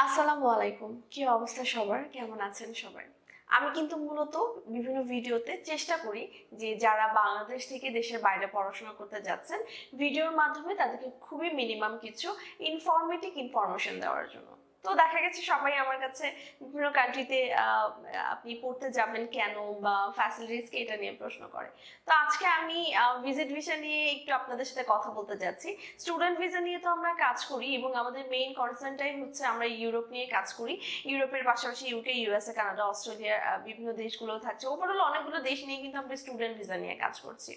আসসালামু আলাইকুম। কি অবস্থা সবার? কেমন আছেন সবাই? আমি কিন্তু মূলত বিভিন্ন ভিডিওতে চেষ্টা করি যে যারা বাংলাদেশ থেকে দেশের বাইরে পড়াশোনা করতে যাচ্ছেন, ভিডিওর মাধ্যমে তাদেরকে খুবই মিনিমাম কিছু ইনফরমেশন দেওয়ার জন্য। তো দেখা গেছে সবাই আমার কাছে বিভিন্ন কান্ট্রিতে আপনি পড়তে যাবেন কেন বা ফ্যাসিলিটিস কি এটা নিয়ে প্রশ্ন করে। তো আজকে আমি ভিজিট ভিসা নিয়ে একটু আপনাদের সাথে কথা বলতে যাচ্ছি। স্টুডেন্ট ভিসা নিয়ে তো আমরা কাজ করি এবং আমাদের মেইন কনসার্নটাই হচ্ছে আমরা ইউরোপ নিয়ে কাজ করি। ইউরোপের পাশাপাশি ইউকে, ইউএসএ, কানাডা, অস্ট্রেলিয়া বিভিন্ন দেশগুলো থাকছে। ওভারঅল অনেকগুলো দেশ নিয়ে কিন্তু আমরা স্টুডেন্ট ভিসা নিয়ে কাজ করছি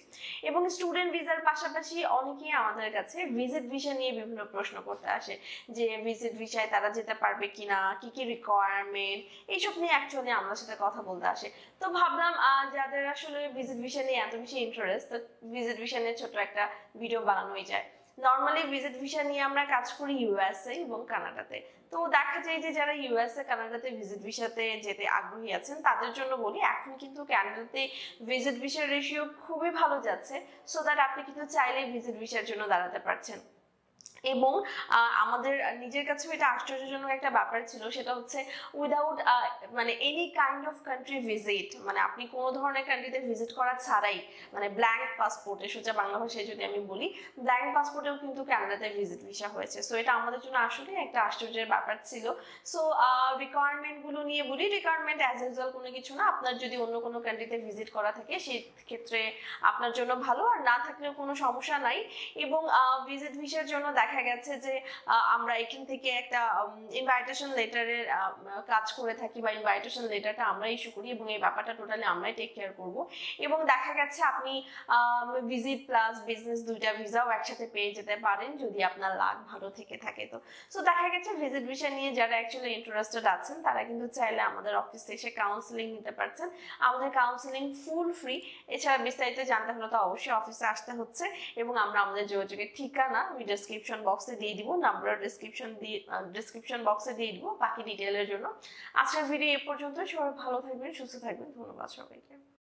এবং স্টুডেন্ট ভিসার পাশাপাশি অনেকেই আমাদের কাছে ভিজিট ভিসা নিয়ে বিভিন্ন প্রশ্ন করতে আসে যে ভিজিট ভিসায় তারা যেতে পারবে কিনা, কি কি রিকোয়ারমেন্ট, এইসব নিয়ে অ্যাকচুয়ালি আমার সাথে কথা বলতে আসে। তো ভাবলাম যাদের আসলে ভিজিট ভিসা নিয়ে এত বেশি ইন্টারেস্ট, তো ভিজিট ভিসা নিয়ে ছোট একটা ভিডিও বানানোই যায়। নর্মালি ভিজিট ভিসা নিয়ে আমরা কাজ করি ইউএসএ এবং কানাডাতে। তো দেখা যায় যে যারা ইউএসএ, কানাডাতে ভিজিট ভিসাতে যেতে আগ্রহী আছেন তাদের জন্য বলি, এখন কিন্তু কানাডাতে ভিজিট ভিসার রেশিও খুবই ভালো যাচ্ছে, সো দ্যাট আপনি কিন্তু চাইলে ভিজিট ভিসার জন্য দাঁড়াতে পারছেন। এবং আমাদের নিজের কাছেও এটা আশ্চর্যজনক একটা ব্যাপার ছিল, সেটা হচ্ছে উইদাউট মানে any kind of country visit, মানে আপনি কোনো ধরনের কান্ট্রিতে ভিজিট করা ছাড়াই, মানে ব্ল্যাঙ্ক পাসপোর্টে, সোজা বাংলা ভাষায় যদি আমি বলি, ব্ল্যাঙ্ক পাসপোর্টেও কিন্তু কানাডাতে ভিজিট ভিসা হয়েছে। সো এটা আমাদের জন্য আসলে একটা আশ্চর্যের ব্যাপার ছিল। সো রিকোয়ারমেন্টগুলো নিয়ে বলি, রিকোয়ারমেন্ট অ্যাজ ইউজুয়াল কোনো কিছু না। আপনার যদি অন্য কোনো কান্ট্রিতে ভিজিট করা থাকে সেই ক্ষেত্রে আপনার জন্য ভালো, আর না থাকলেও কোনো সমস্যা নাই। এবং ভিজিট ভিসার জন্য দেখা গেছে যে আমরা এখান থেকে একটা ইনভাইটেশন লেটারের কাজ করে থাকি, বা ইনভাইটেশন লেটারটা আমরা ইস্যু করি এবং এই ব্যাপারটা টোটালি আমরাই টেক কেয়ার করব। এবং দেখা গেছে আপনি ভিজিট প্লাস বিজনেস দুইটা ভিসাও একসাথে পেয়ে যেতে পারেন যদি আপনার লাক ভালো থেকে থাকে। তো সো দেখা গেছে ভিজিট ভিসা নিয়ে যারা অ্যাকচুয়ালি ইন্টারেস্টেড আছেন তারা কিন্তু চাইলে আমাদের অফিসে এসে কাউন্সিলিং নিতে পারছেন। আমাদের কাউন্সিলিং ফুল ফ্রি। এছাড়া বিস্তারিত জানতে হলে তো অবশ্যই অফিসে আসতে হচ্ছে এবং আমরা আমাদের যোগাযোগের ঠিকানা আমি ডেসক্রিপশন বক্সে দিয়ে দিব, নাম্বার ডিসক্রিপশন বক্সে দিয়ে দিব বাকি ডিটেইলের জন্য। আজকের ভিডিও এ পর্যন্ত। সবাই ভালো থাকবেন, সুস্থ থাকবেন। ধন্যবাদ সবাইকে।